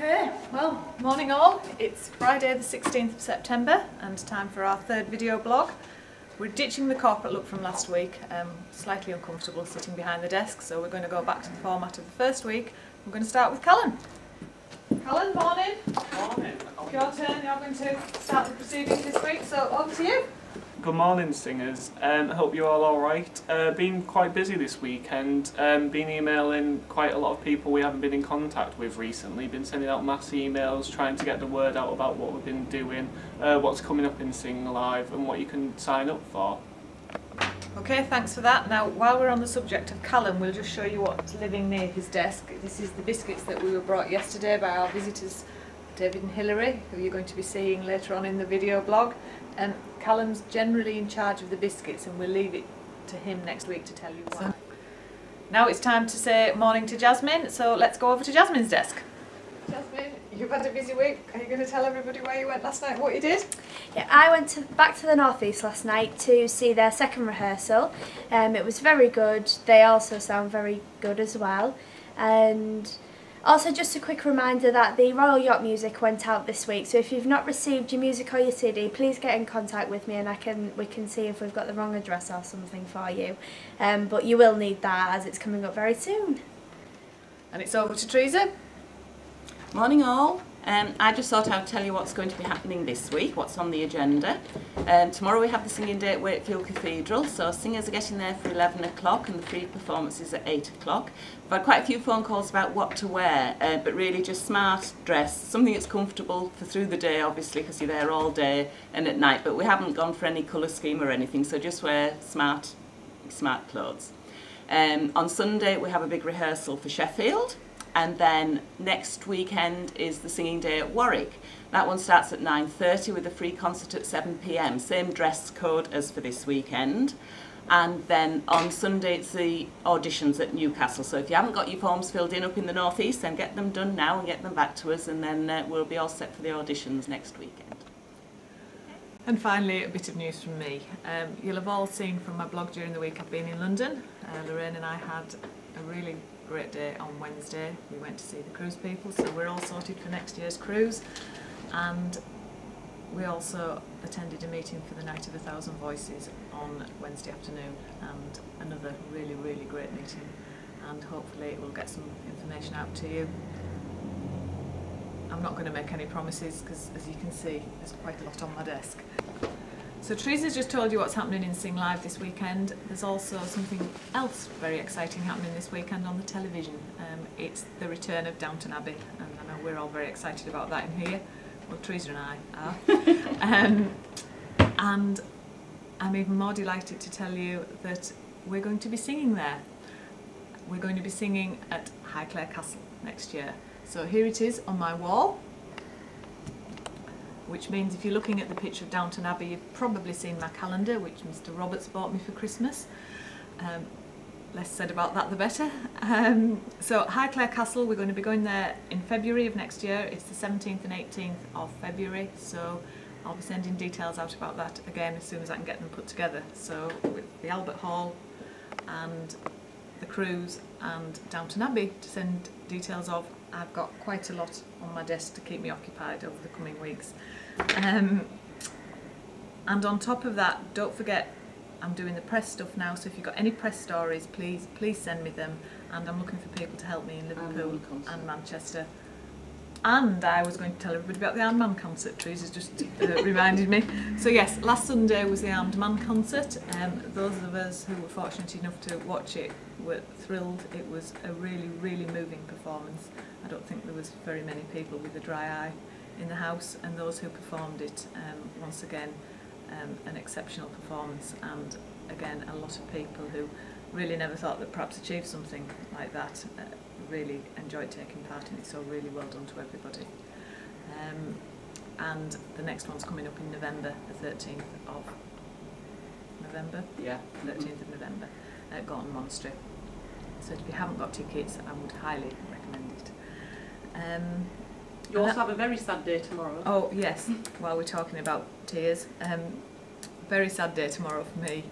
Okay, well, morning all. It's Friday the 16th of September and time for our third video blog. We're ditching the corporate look from last week, slightly uncomfortable sitting behind the desk, so we're going to go back to the format of the first week. We're going to start with Callan. Callan, morning. Morning. It's your turn, you're going to start the proceedings this week, so over to you. Good morning, singers. I hope you're all alright. Been quite busy this weekend. Been emailing quite a lot of people we haven't been in contact with recently. Been sending out mass emails, trying to get the word out about what we've been doing, what's coming up in Sing Live and what you can sign up for. Okay, thanks for that. Now, while we're on the subject of Callan, we'll just show you what's living near his desk. This is the biscuits that we were brought yesterday by our visitors, David and Hilary, who you're going to be seeing later on in the video blog. Callan's generally in charge of the biscuits, and we'll leave it to him next week to tell you why. So, now it's time to say morning to Jasmine, so let's go over to Jasmine's desk. Jasmine, you've had a busy week. Are you going to tell everybody where you went last night, what you did? Yeah, I went back to the North East last night to see their second rehearsal. It was very good. They also sound very good as well. And also just a quick reminder that the Royal Yacht music went out this week, so if you've not received your music or your CD, please get in contact with me and we can see if we've got the wrong address or something for you. But you will need that as it's coming up very soon. And it's over to Teresa. Morning all. I just thought I'd tell you what's going to be happening this week, what's on the agenda. Tomorrow we have the singing day at Wakefield Cathedral, so singers are getting there for 11 o'clock and the free performances at 8 o'clock. I've had quite a few phone calls about what to wear, but really just smart dress, something that's comfortable for through the day obviously because you're there all day and at night, but we haven't gone for any colour scheme or anything, so just wear smart clothes. On Sunday we have a big rehearsal for Sheffield. And then next weekend is the singing day at Warwick. That one starts at 9:30 with a free concert at 7 p.m. Same dress code as for this weekend. And then on Sunday it's the auditions at Newcastle. So if you haven't got your forms filled in up in the North East, then get them done now and get them back to us, and then we'll be all set for the auditions next weekend. And finally, a bit of news from me. You'll have all seen from my blog during the week I've been in London. Lorraine and I had a really great day on Wednesday. We went to see the cruise people, so we're all sorted for next year's cruise, and we also attended a meeting for the Night of 1,000 Voices on Wednesday afternoon, and another really great meeting, and hopefully we'll get some information out to you. I'm not going to make any promises because, as you can see, there's quite a lot on my desk. So Teresa's just told you what's happening in Sing Live this weekend. There's also something else very exciting happening this weekend on the television. It's the return of Downton Abbey, and I know we're all very excited about that in here. Well, Teresa and I are. And I'm even more delighted to tell you that we're going to be singing there. We're going to be singing at Highclere Castle next year. So here it is on my wall, which means if you're looking at the picture of Downton Abbey, you've probably seen my calendar, which Mr. Roberts bought me for Christmas. Less said about that the better. So Highclere Castle, we're going to be going there in February of next year. It's the 17th and 18th of February, so I'll be sending details out about that again as soon as I can get them put together. So with the Albert Hall and the cruise and Downton Abbey to send details of, I've got quite a lot on my desk to keep me occupied over the coming weeks. And on top of that, don't forget I'm doing the press stuff now, so if you've got any press stories, please send me them, and I'm looking for people to help me in Liverpool and Manchester. And I was going to tell everybody about the Armed Man concert. Teresa's just reminded me. So yes, last Sunday was the Armed Man concert. Those of us who were fortunate enough to watch it were thrilled. It was a really moving performance. I don't think there was very many people with a dry eye in the house, and those who performed it, once again, an exceptional performance, and again a lot of people who really never thought that perhaps achieved something like that really enjoyed taking part in it, so really well done to everybody. And the next one's coming up in November, the 13th of November? Yeah, 13th of November at Gorton Monastery. So if you haven't got tickets, I would highly recommend it. You also have a very sad day tomorrow. Oh yes, while we're talking about tears, very sad day tomorrow for me.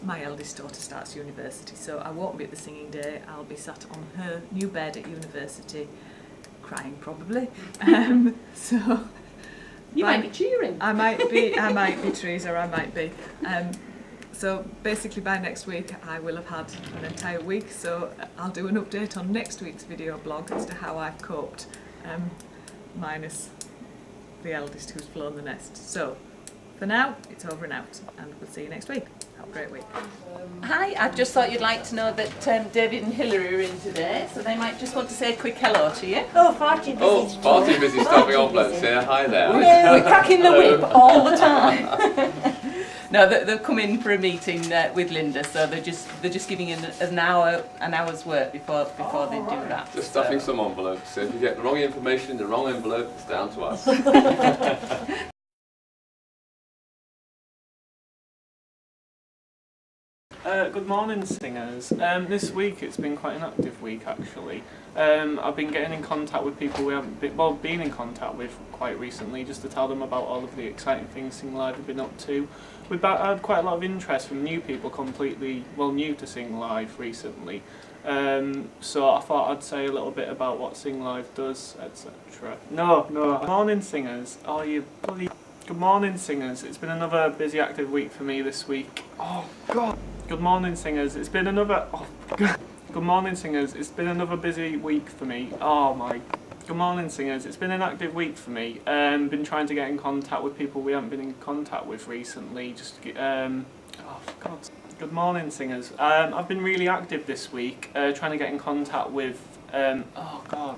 My eldest daughter starts university, so I won't be at the singing day. I'll be sat on her new bed at university crying probably. So You might be cheering. I might be Teresa, I might be. So basically by next week I will have had an entire week, so I'll do an update on next week's video blog as to how I've coped, minus the eldest who's flown the nest. So for now, it's over and out, and we'll see you next week. Have a great week. Hi, I just thought you'd like to know that David and Hilary are in today, so they might just want to say a quick hello to you. Oh, far too busy. Oh, far too busy stopping off, let's say hi there. We're cracking the whip all the time. No, they've come in for a meeting with Linda, so they're just giving in an hour's work before they do that. Just stuffing some envelopes. So if you get the wrong information in the wrong envelope, it's down to us. Good morning, singers. This week it's been quite an active week actually. I've been getting in contact with people we haven't been in contact with quite recently, just to tell them about all of the exciting things Sing Live have been up to. We've had quite a lot of interest from new people completely, new to Sing Live recently. So I thought I'd say a little bit about what Sing Live does, etc. No. Good morning, singers. Oh, you bloody... Good morning, singers. It's been another busy, active week for me this week. Oh, God. Good morning, singers. It's been another... Oh, God. Good morning, singers. It's been another busy week for me. Oh, my... Good morning, singers. It's been an active week for me. Been trying to get in contact with people we haven't been in contact with recently. Just to get... Oh, for God's sake. Good morning, singers. I've been really active this week, trying to get in contact with... oh, God.